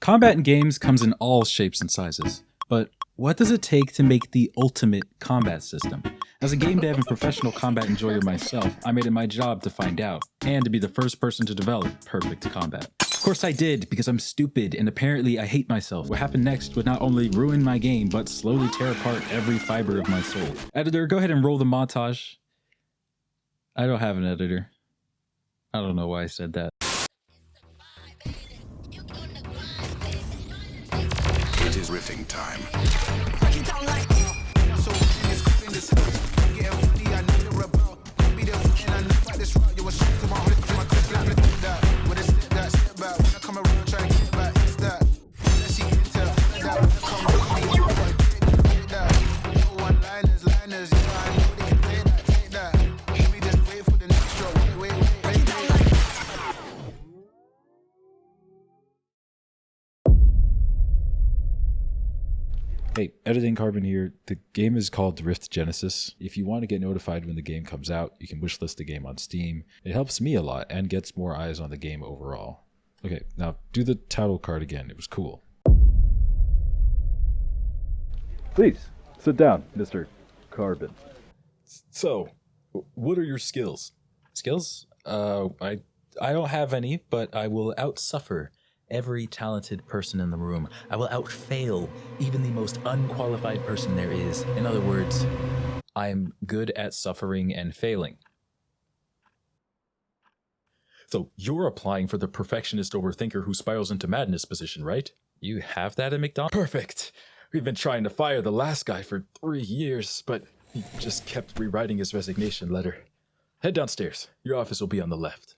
Combat in games comes in all shapes and sizes, but what does it take to make the ultimate combat system? As a game dev and professional combat enjoyer myself, I made it my job to find out, and to be the first person to develop perfect combat. Of course I did, because I'm stupid and apparently I hate myself. What happened next would not only ruin my game, but slowly tear apart every fiber of my soul. Editor, go ahead and roll the montage. I don't have an editor. I don't know why I said that. It is riffing time. Hey, Editing Carbon here. The game is called Rift Genesis. If you want to get notified when the game comes out, you can wishlist the game on Steam. It helps me a lot and gets more eyes on the game overall. Okay, now do the title card again. It was cool. Please, sit down, Mr. Carbon. So, what are your skills? Skills? I don't have any, but I will outsuffer every talented person in the room. I will outfail even the most unqualified person there is. In other words, I'm good at suffering and failing. So you're applying for the perfectionist overthinker who spirals into madness position, right? You have that at McDonald's? Perfect. We've been trying to fire the last guy for 3 years, but he just kept rewriting his resignation letter. Head downstairs. Your office will be on the left.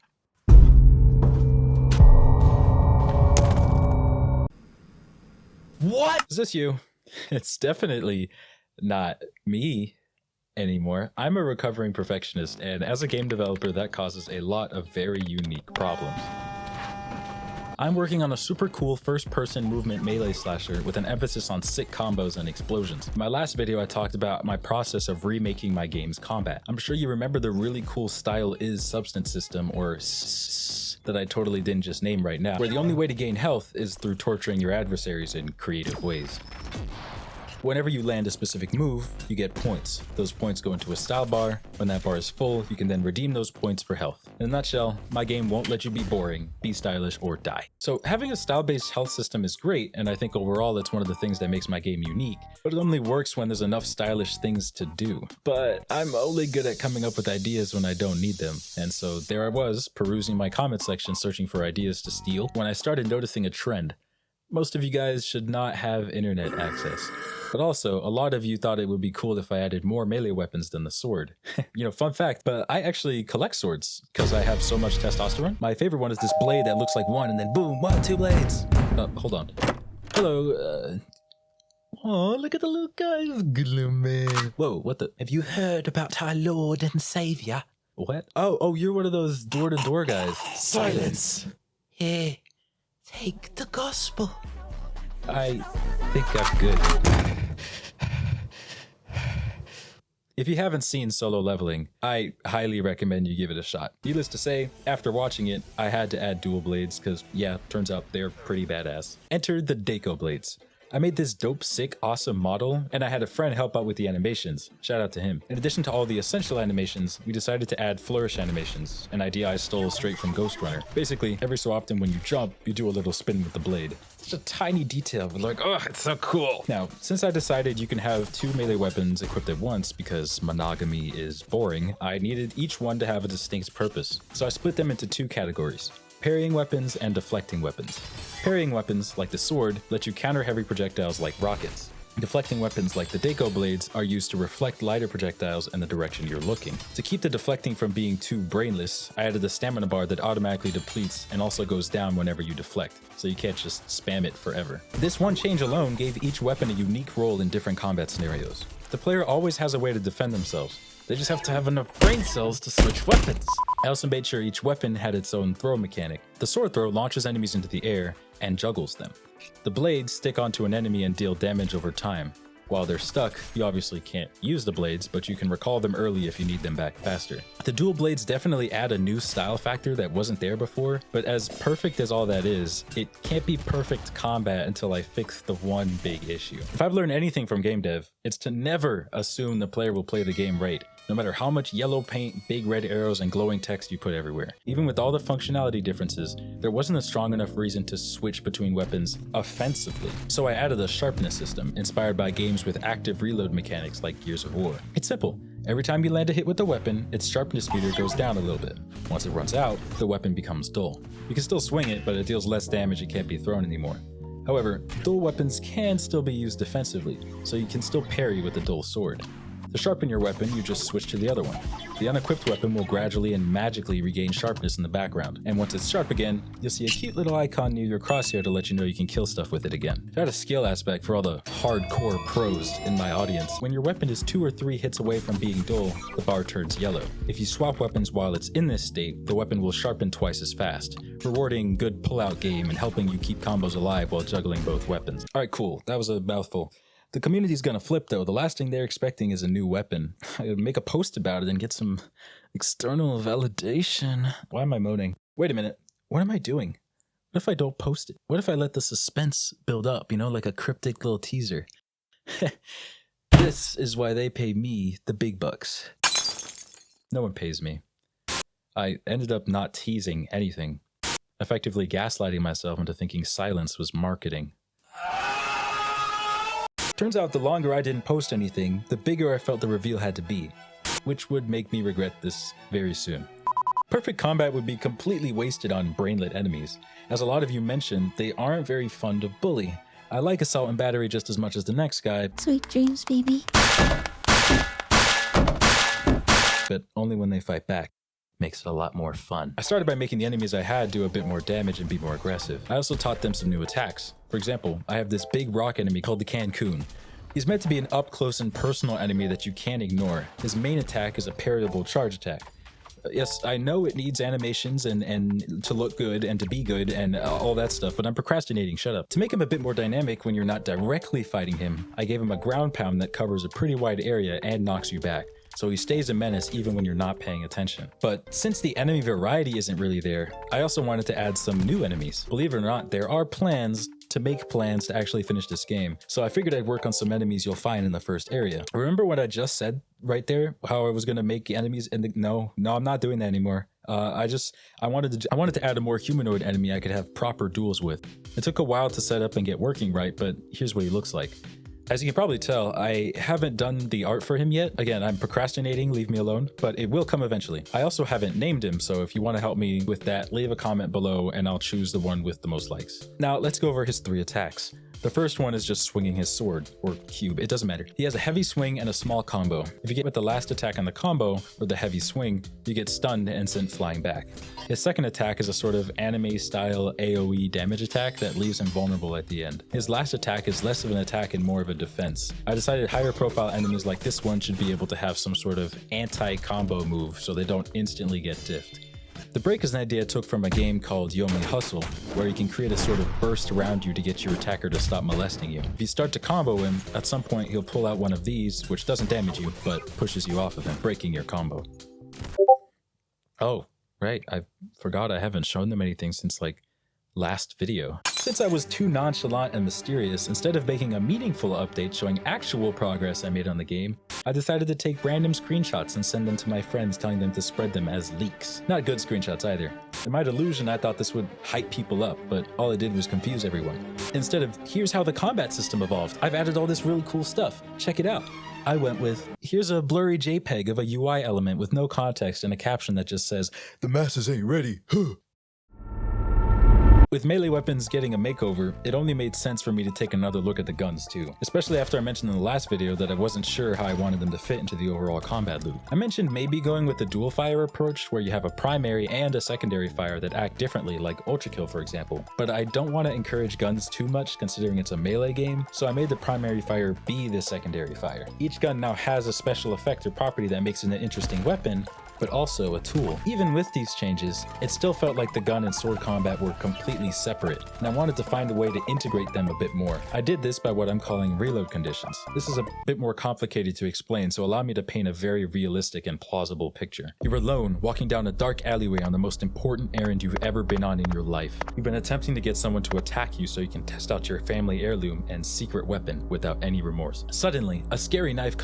What? Is this you? It's definitely not me anymore. I'm a recovering perfectionist, and as a game developer, that causes a lot of very unique problems. I'm working on a super cool first-person movement melee slasher with an emphasis on sick combos and explosions. In my last video, I talked about my process of remaking my game's combat. I'm sure you remember the really cool Style Is Substance system, or that I totally didn't just name right now, where the only way to gain health is through torturing your adversaries in creative ways. Whenever you land a specific move, you get points. Those points go into a style bar. When that bar is full, you can then redeem those points for health. In a nutshell, my game won't let you be boring, be stylish, or die. So having a style-based health system is great, and I think overall it's one of the things that makes my game unique, but it only works when there's enough stylish things to do. But I'm only good at coming up with ideas when I don't need them, and so there I was, perusing my comment section searching for ideas to steal, when I started noticing a trend. Most of you guys should not have internet access. But also, a lot of you thought it would be cool if I added more melee weapons than the sword. You know, fun fact, but I actually collect swords because I have so much testosterone. My favorite one is this blade that looks like one and then boom, 1, 2 blades. Hold on. Hello, oh, look at the little guys. Good little man. Whoa, what the? Have you heard about our Lord and Savior? What? Oh, you're one of those door-to-door guys. Silence. Here, take the gospel. I think I'm good. If you haven't seen Solo Leveling, I highly recommend you give it a shot. Needless to say, after watching it, I had to add dual blades because, yeah, turns out they're pretty badass. Enter the Deco blades. I made this dope, sick, awesome model, and I had a friend help out with the animations. Shout out to him. In addition to all the essential animations, we decided to add flourish animations, an idea I stole straight from Ghost Runner. Basically, every so often when you jump, you do a little spin with the blade. Such a tiny detail, but like, oh, it's so cool. Now, since I decided you can have 2 melee weapons equipped at once because monogamy is boring, I needed each one to have a distinct purpose. So I split them into 2 categories: parrying weapons and deflecting weapons. Parrying weapons, like the sword, let you counter heavy projectiles like rockets. Deflecting weapons like the Deco blades are used to reflect lighter projectiles in the direction you're looking. To keep the deflecting from being too brainless, I added a stamina bar that automatically depletes and also goes down whenever you deflect, so you can't just spam it forever. This one change alone gave each weapon a unique role in different combat scenarios. The player always has a way to defend themselves. They just have to have enough brain cells to switch weapons. I also made sure each weapon had its own throw mechanic. The sword throw launches enemies into the air and juggles them. The blades stick onto an enemy and deal damage over time. While they're stuck, you obviously can't use the blades, but you can recall them early if you need them back faster. The dual blades definitely add a new style factor that wasn't there before, but as perfect as all that is, it can't be perfect combat until I fix the one big issue. If I've learned anything from game dev, it's to never assume the player will play the game right, no matter how much yellow paint, big red arrows, and glowing text you put everywhere. Even with all the functionality differences, there wasn't a strong enough reason to switch between weapons offensively. So I added a sharpness system, inspired by games with active reload mechanics like Gears of War. It's simple. Every time you land a hit with the weapon, its sharpness meter goes down a little bit. Once it runs out, the weapon becomes dull. You can still swing it, but it deals less damage and can't be thrown anymore. However, dual weapons can still be used defensively, so you can still parry with the dual sword. To sharpen your weapon, you just switch to the other one. The unequipped weapon will gradually and magically regain sharpness in the background, and once it's sharp again, you'll see a cute little icon near your crosshair to let you know you can kill stuff with it again. To add a skill aspect for all the hardcore pros in my audience, when your weapon is 2 or 3 hits away from being dull, the bar turns yellow. If you swap weapons while it's in this state, the weapon will sharpen twice as fast, rewarding good pull-out game and helping you keep combos alive while juggling both weapons. Alright, cool. That was a mouthful. The community's gonna flip though. The last thing they're expecting is a new weapon. I gotta make a post about it and get some external validation. Why am I moaning? Wait a minute. What am I doing? What if I don't post it? What if I let the suspense build up, you know, like a cryptic little teaser? This is why they pay me the big bucks. No one pays me. I ended up not teasing anything, effectively gaslighting myself into thinking silence was marketing. Turns out the longer I didn't post anything, the bigger I felt the reveal had to be, which would make me regret this very soon. Perfect combat would be completely wasted on brainlet enemies. As a lot of you mentioned, they aren't very fun to bully. I like assault and battery just as much as the next guy, Sweet dreams, baby. but only when they fight back. Makes it a lot more fun. I started by making the enemies I had do a bit more damage and be more aggressive. I also taught them some new attacks. For example, I have this big rock enemy called the Cancun. He's meant to be an up-close and personal enemy that you can't ignore. His main attack is a parryable charge attack. Yes, I know it needs animations and to look good and to be good and all that stuff, but I'm procrastinating, shut up. To make him a bit more dynamic when you're not directly fighting him, I gave him a ground pound that covers a pretty wide area and knocks you back, so he stays a menace even when you're not paying attention. But since the enemy variety isn't really there, I also wanted to add some new enemies. Believe it or not, there are plans to actually finish this game, so I figured I'd work on some enemies you'll find in the first area. Remember what I just said right there? How I was gonna make enemies in the... No, I'm not doing that anymore. I wanted to add a more humanoid enemy I could have proper duels with. It took a while to set up and get working right, but here's what he looks like. As you can probably tell, I haven't done the art for him yet. Again, I'm procrastinating, leave me alone, but it will come eventually. I also haven't named him, so if you want to help me with that, leave a comment below and I'll choose the one with the most likes. Now, let's go over his 3 attacks. The first one is just swinging his sword, or cube, it doesn't matter. He has a heavy swing and a small combo. If you get with the last attack on the combo, or the heavy swing, you get stunned and sent flying back. His second attack is a sort of anime-style AoE damage attack that leaves him vulnerable at the end. His last attack is less of an attack and more of a defense. I decided higher profile enemies like this one should be able to have some sort of anti-combo move so they don't instantly get diffed. The break is an idea I took from a game called Yomi Hustle, where you can create a sort of burst around you to get your attacker to stop molesting you. If you start to combo him, at some point he'll pull out one of these, which doesn't damage you, but pushes you off of him, breaking your combo. Oh, right, I forgot I haven't shown them anything since like last video. Since I was too nonchalant and mysterious, instead of making a meaningful update showing actual progress I made on the game, I decided to take random screenshots and send them to my friends telling them to spread them as leaks. Not good screenshots either. In my delusion, I thought this would hype people up, but all it did was confuse everyone. Instead of, here's how the combat system evolved, I've added all this really cool stuff, check it out. I went with, here's a blurry JPEG of a UI element with no context and a caption that just says, "The masses ain't ready, huh." With melee weapons getting a makeover, it only made sense for me to take another look at the guns too, especially after I mentioned in the last video that I wasn't sure how I wanted them to fit into the overall combat loop. I mentioned maybe going with the dual fire approach where you have a primary and a secondary fire that act differently, like Ultra Kill for example, but I don't want to encourage guns too much considering it's a melee game, so I made the primary fire be the secondary fire. Each gun now has a special effect or property that makes it an interesting weapon, but also a tool. Even with these changes, it still felt like the gun and sword combat were completely separate, and I wanted to find a way to integrate them a bit more. I did this by what I'm calling reload conditions. This is a bit more complicated to explain, so allow me to paint a very realistic and plausible picture. You're alone, walking down a dark alleyway on the most important errand you've ever been on in your life. You've been attempting to get someone to attack you so you can test out your family heirloom and secret weapon without any remorse. Suddenly, a scary knife guy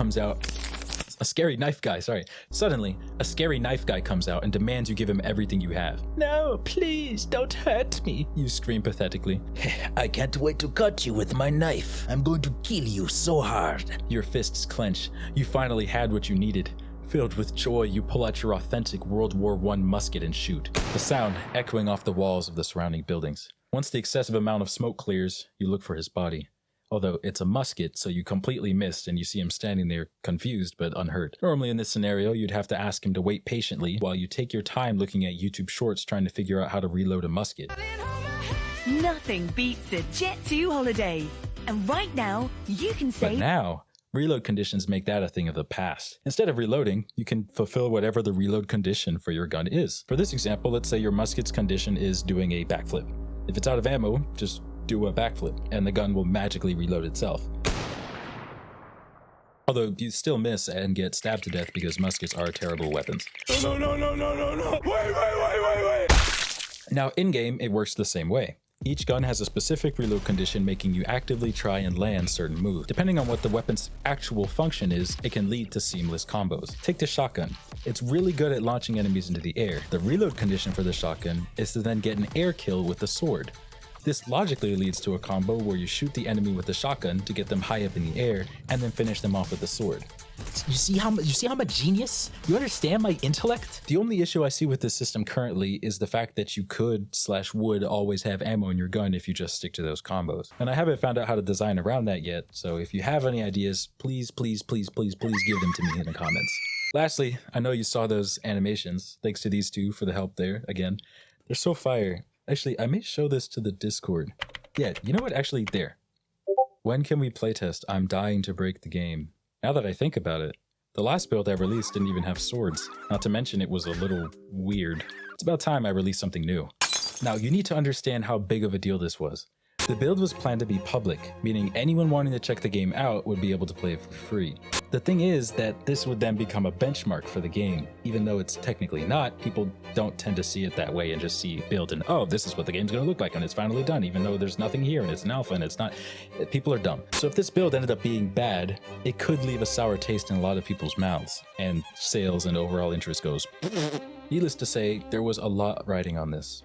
comes out and demands you give him everything you have. No, please, don't hurt me. You scream pathetically. I can't wait to cut you with my knife. I'm going to kill you so hard. Your fists clench. You finally had what you needed. Filled with joy, you pull out your authentic World War I musket and shoot, the sound echoing off the walls of the surrounding buildings. Once the excessive amount of smoke clears, you look for his body. Although it's a musket, so you completely missed and you see him standing there confused but unhurt. Normally in this scenario, you'd have to ask him to wait patiently while you take your time looking at YouTube shorts trying to figure out how to reload a musket. Nothing beats a Jet 2 holiday. And right now, you can But save... now, reload conditions make that a thing of the past. Instead of reloading, you can fulfill whatever the reload condition for your gun is. For this example, let's say your musket's condition is doing a backflip. If it's out of ammo, just do a backflip, and the gun will magically reload itself. Although you still miss and get stabbed to death because muskets are terrible weapons. No. Wait. Now, in-game, it works the same way. Each gun has a specific reload condition making you actively try and land certain moves. Depending on what the weapon's actual function is, it can lead to seamless combos. Take the shotgun. It's really good at launching enemies into the air. The reload condition for the shotgun is to then get an air kill with the sword. This logically leads to a combo where you shoot the enemy with the shotgun to get them high up in the air and then finish them off with the sword. You see how I'm a genius? You understand my intellect? The only issue I see with this system currently is the fact that you would always have ammo in your gun if you just stick to those combos. And I haven't found out how to design around that yet, so if you have any ideas, please give them to me in the comments. Lastly, I know you saw those animations. Thanks to these two for the help there, again. They're so fire. Actually, I may show this to the Discord. Yeah, you know what? Actually, there. When can we playtest? I'm dying to break the game. Now that I think about it, the last build I released didn't even have swords. Not to mention it was a little weird. It's about time I released something new. Now, you need to understand how big of a deal this was. The build was planned to be public, meaning anyone wanting to check the game out would be able to play it for free. The thing is that this would then become a benchmark for the game. Even though it's technically not, people don't tend to see it that way and just see build and, oh, this is what the game's gonna look like and it's finally done, even though there's nothing here and it's an alpha and it's not. People are dumb. So if this build ended up being bad, it could leave a sour taste in a lot of people's mouths, and sales and overall interest goes. Needless to say, there was a lot riding on this.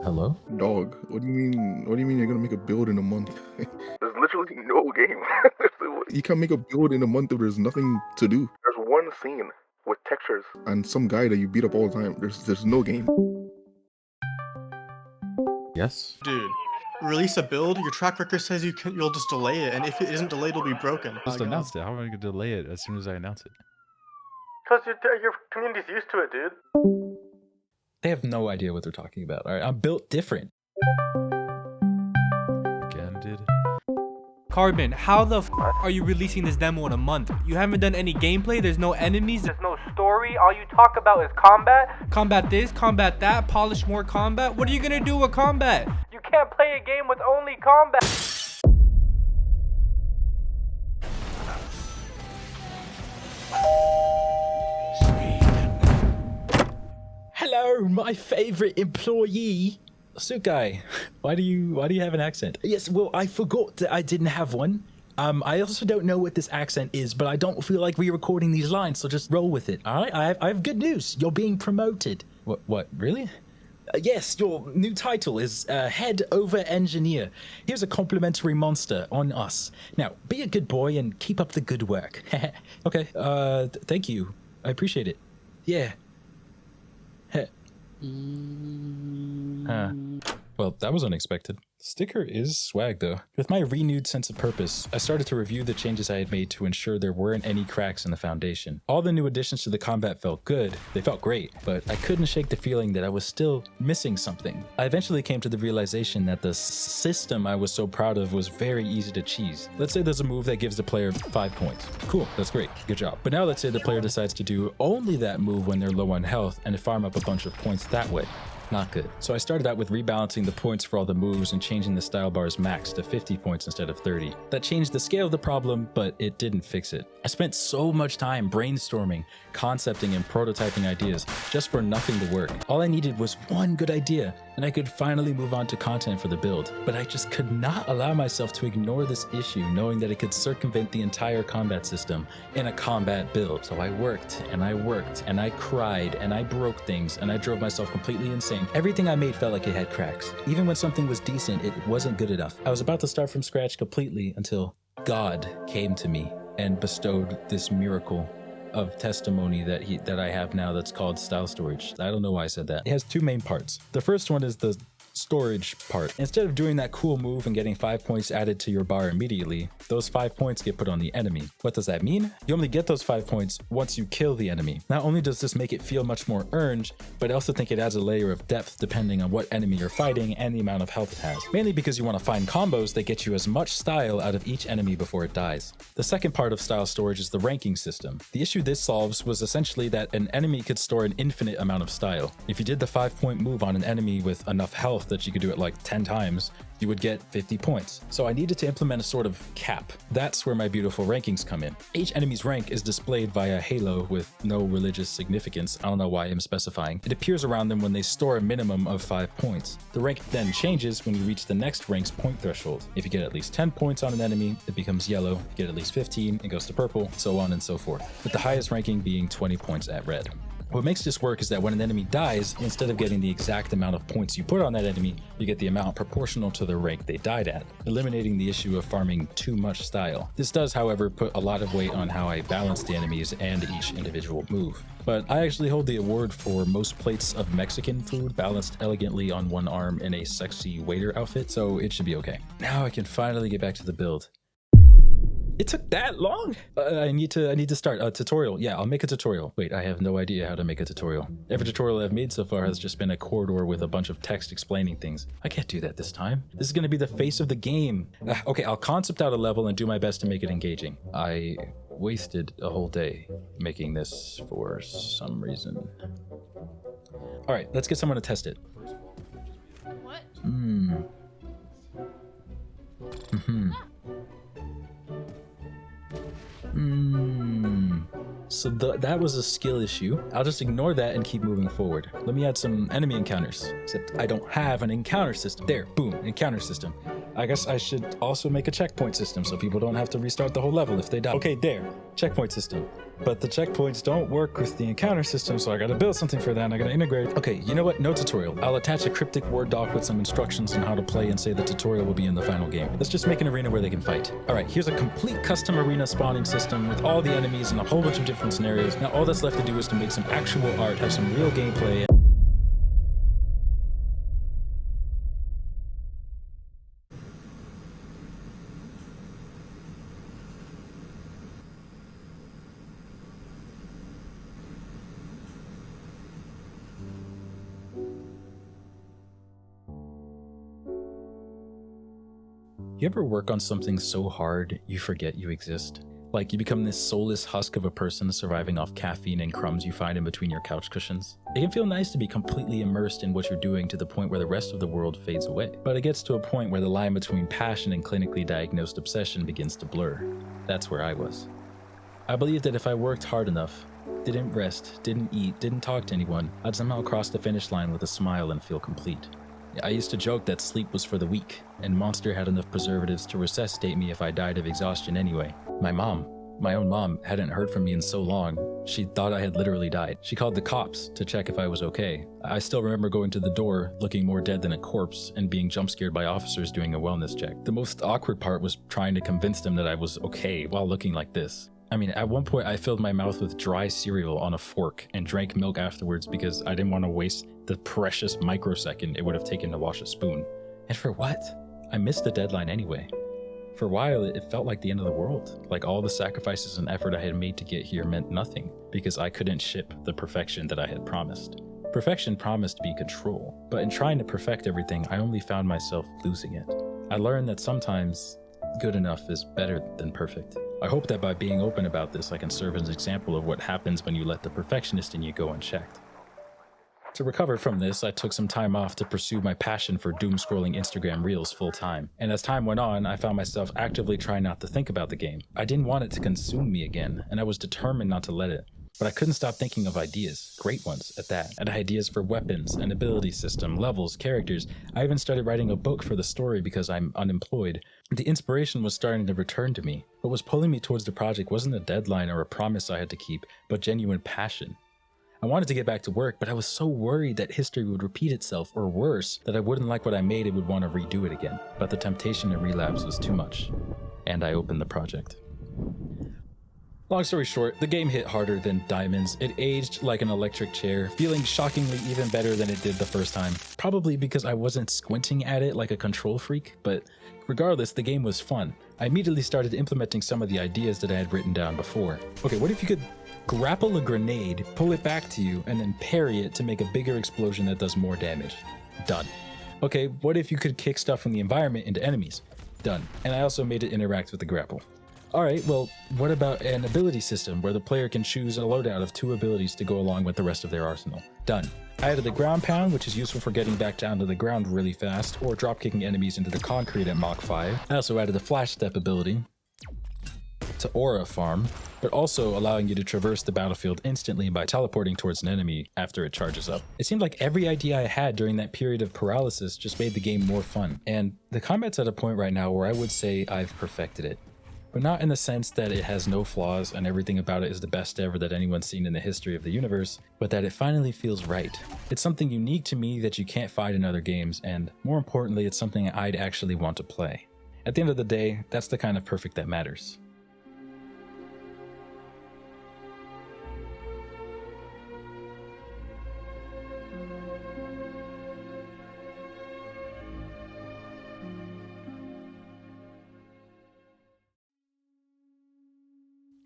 Hello? Dog, what do you mean? What do you mean you're gonna make a build in a month? There's literally no game. You can't make a build in a month if there's nothing to do. There's one scene with textures and some guy that you beat up all the time. There's no game. Yes? Dude, release a build, your track record says you'll just delay it, and if it isn't delayed, it'll be broken. Just announced it. How am I going to delay it as soon as I announce it? Because your community's used to it, dude. They have no idea what they're talking about. All right, I'm built different. Again, dude. Carbon, how the f are you releasing this demo in a month? You haven't done any gameplay, there's no enemies, there's no story, all you talk about is combat. Combat this, combat that, polish more combat. What are you gonna do with combat? You can't play a game with only combat. Hello, my favorite employee. Sukai, why do you have an accent? Yes, well, I forgot that I didn't have one. I also don't know what this accent is, but I don't feel like re-recording these lines, so just roll with it. All right, I have good news. You're being promoted. What? Really? Yes, your new title is Head Over Engineer. Here's a complimentary monster on us. Now, be a good boy and keep up the good work. Okay. Thank you. I appreciate it. Yeah. Well, that was unexpected. Sticker is swag though. With my renewed sense of purpose, I started to review the changes I had made to ensure there weren't any cracks in the foundation. All the new additions to the combat felt good, they felt great, but I couldn't shake the feeling that I was still missing something. I eventually came to the realization that the system I was so proud of was very easy to cheese. Let's say there's a move that gives the player 5 points. Cool, that's great, good job. But now let's say the player decides to do only that move when they're low on health and to farm up a bunch of points that way. Not good. So I started out with rebalancing the points for all the moves and changing the style bar's max to 50 points instead of 30. That changed the scale of the problem, but it didn't fix it. I spent so much time brainstorming, concepting, and prototyping ideas just for nothing to work. All I needed was one good idea, and I could finally move on to content for the build. But I just could not allow myself to ignore this issue, knowing that it could circumvent the entire combat system in a combat build. So I worked, and I cried, and I broke things, and I drove myself completely insane. Everything I made felt like it had cracks. Even when something was decent, it wasn't good enough. I was about to start from scratch completely until God came to me and bestowed this miracle of testimony that I have now that's called style storage. I don't know why I said that. It has two main parts. The first one is the storage part. Instead of doing that cool move and getting 5 points added to your bar immediately, those 5 points get put on the enemy. What does that mean? You only get those 5 points once you kill the enemy. Not only does this make it feel much more earned, but I also think it adds a layer of depth depending on what enemy you're fighting and the amount of health it has. Mainly because you want to find combos that get you as much style out of each enemy before it dies. The second part of style storage is the ranking system. The issue this solves was essentially that an enemy could store an infinite amount of style. If you did the 5-point move on an enemy with enough health that you could do it like 10 times, you would get 50 points. So I needed to implement a sort of cap. That's where my beautiful rankings come in. Each enemy's rank is displayed via a halo with no religious significance. I don't know why I'm specifying. It appears around them when they store a minimum of 5 points. The rank then changes when you reach the next rank's point threshold. If you get at least 10 points on an enemy, it becomes yellow. If you get at least 15, it goes to purple, so on and so forth, with the highest ranking being 20 points at red. What makes this work is that when an enemy dies, instead of getting the exact amount of points you put on that enemy, you get the amount proportional to the rank they died at, eliminating the issue of farming too much style. This does, however, put a lot of weight on how I balance the enemies and each individual move. But I actually hold the award for most plates of Mexican food balanced elegantly on one arm in a sexy waiter outfit, so it should be okay. Now I can finally get back to the build. It took that long? I need to start a tutorial. Yeah, I'll make a tutorial. Wait, I have no idea how to make a tutorial. Every tutorial I've made so far has just been a corridor with a bunch of text explaining things. I can't do that this time. This is gonna be the face of the game. Okay, I'll concept out a level and do my best to make it engaging. I wasted a whole day making this for some reason. All right, let's get someone to test it. What? So that was a skill issue. I'll just ignore that and keep moving forward. Let me add some enemy encounters, except I don't have an encounter system. There, boom, encounter system. I guess I should also make a checkpoint system so people don't have to restart the whole level if they die. Okay, there, checkpoint system. But the checkpoints don't work with the encounter system, so I gotta build something for that and I gotta integrate. Okay, you know what? No tutorial. I'll attach a cryptic Word doc with some instructions on how to play and say the tutorial will be in the final game. Let's just make an arena where they can fight. All right, here's a complete custom arena spawning system with all the enemies and a whole bunch of different scenarios. Now all that's left to do is to make some actual art, have some real gameplay. You ever work on something so hard you forget you exist? Like you become this soulless husk of a person surviving off caffeine and crumbs you find in between your couch cushions? It can feel nice to be completely immersed in what you're doing to the point where the rest of the world fades away. But it gets to a point where the line between passion and clinically diagnosed obsession begins to blur. That's where I was. I believed that if I worked hard enough, didn't rest, didn't eat, didn't talk to anyone, I'd somehow cross the finish line with a smile and feel complete. I used to joke that sleep was for the weak, and Monster had enough preservatives to resuscitate me if I died of exhaustion anyway. My own mom, hadn't heard from me in so long, she thought I had literally died. She called the cops to check if I was okay. I still remember going to the door, looking more dead than a corpse, and being jump scared by officers doing a wellness check. The most awkward part was trying to convince them that I was okay while looking like this. I mean, at one point I filled my mouth with dry cereal on a fork and drank milk afterwards because I didn't want to waste the precious microsecond it would have taken to wash a spoon. And for what? I missed the deadline anyway. For a while, it felt like the end of the world. Like all the sacrifices and effort I had made to get here meant nothing because I couldn't ship the perfection that I had promised. Perfection promised me control, but in trying to perfect everything, I only found myself losing it. I learned that sometimes good enough is better than perfect. I hope that by being open about this, I can serve as an example of what happens when you let the perfectionist in you go unchecked. To recover from this, I took some time off to pursue my passion for doom-scrolling Instagram Reels full time. And as time went on, I found myself actively trying not to think about the game. I didn't want it to consume me again, and I was determined not to let it. But I couldn't stop thinking of ideas, great ones at that. I had ideas for weapons, an ability system, levels, characters. I even started writing a book for the story because I'm unemployed. The inspiration was starting to return to me. What was pulling me towards the project wasn't a deadline or a promise I had to keep, but genuine passion. I wanted to get back to work, but I was so worried that history would repeat itself, or worse, that I wouldn't like what I made and would want to redo it again. But the temptation to relapse was too much, and I opened the project. Long story short, the game hit harder than diamonds. It aged like an electric chair, feeling shockingly even better than it did the first time. Probably because I wasn't squinting at it like a control freak, but regardless, the game was fun. I immediately started implementing some of the ideas that I had written down before. Okay, what if you could grapple a grenade, pull it back to you, and then parry it to make a bigger explosion that does more damage? Done. Okay, what if you could kick stuff from the environment into enemies? Done. And I also made it interact with the grapple. Alright, well, what about an ability system where the player can choose a loadout of 2 abilities to go along with the rest of their arsenal? Done. I added the ground pound, which is useful for getting back down to the ground really fast, or drop kicking enemies into the concrete at Mach 5. I also added the flash step ability to aura farm, but also allowing you to traverse the battlefield instantly by teleporting towards an enemy after it charges up. It seemed like every idea I had during that period of paralysis just made the game more fun, and the combat's at a point right now where I would say I've perfected it. But not in the sense that it has no flaws and everything about it is the best ever that anyone's seen in the history of the universe, but that it finally feels right. It's something unique to me that you can't find in other games, and more importantly, it's something I'd actually want to play. At the end of the day, that's the kind of perfect that matters.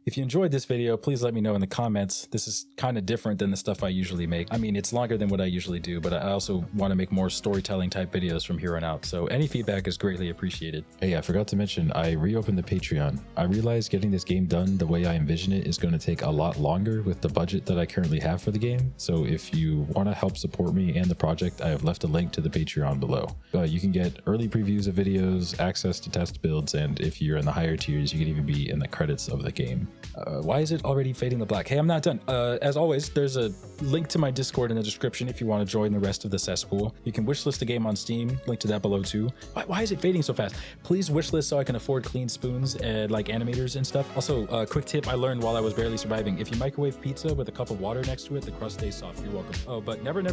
If you enjoyed this video, please let me know in the comments. This is kind of different than the stuff I usually make. I mean, it's longer than what I usually do, but I also want to make more storytelling type videos from here on out. So any feedback is greatly appreciated. Hey, I forgot to mention, I reopened the Patreon. I realized getting this game done the way I envision it is going to take a lot longer with the budget that I currently have for the game. So if you want to help support me and the project, I have left a link to the Patreon below. You can get early previews of videos, access to test builds, and if you're in the higher tiers, you can even be in the credits of the game. Why is it already fading to black? Hey, I'm not done. As always, there's a link to my Discord in the description if you want to join the rest of the cesspool. You can wishlist the game on Steam, link to that below too. Why is it fading so fast? Please wishlist so I can afford clean spoons and like animators and stuff. Also, quick tip I learned while I was barely surviving. If you microwave pizza with a cup of water next to it, the crust stays soft. You're welcome. Oh, but never.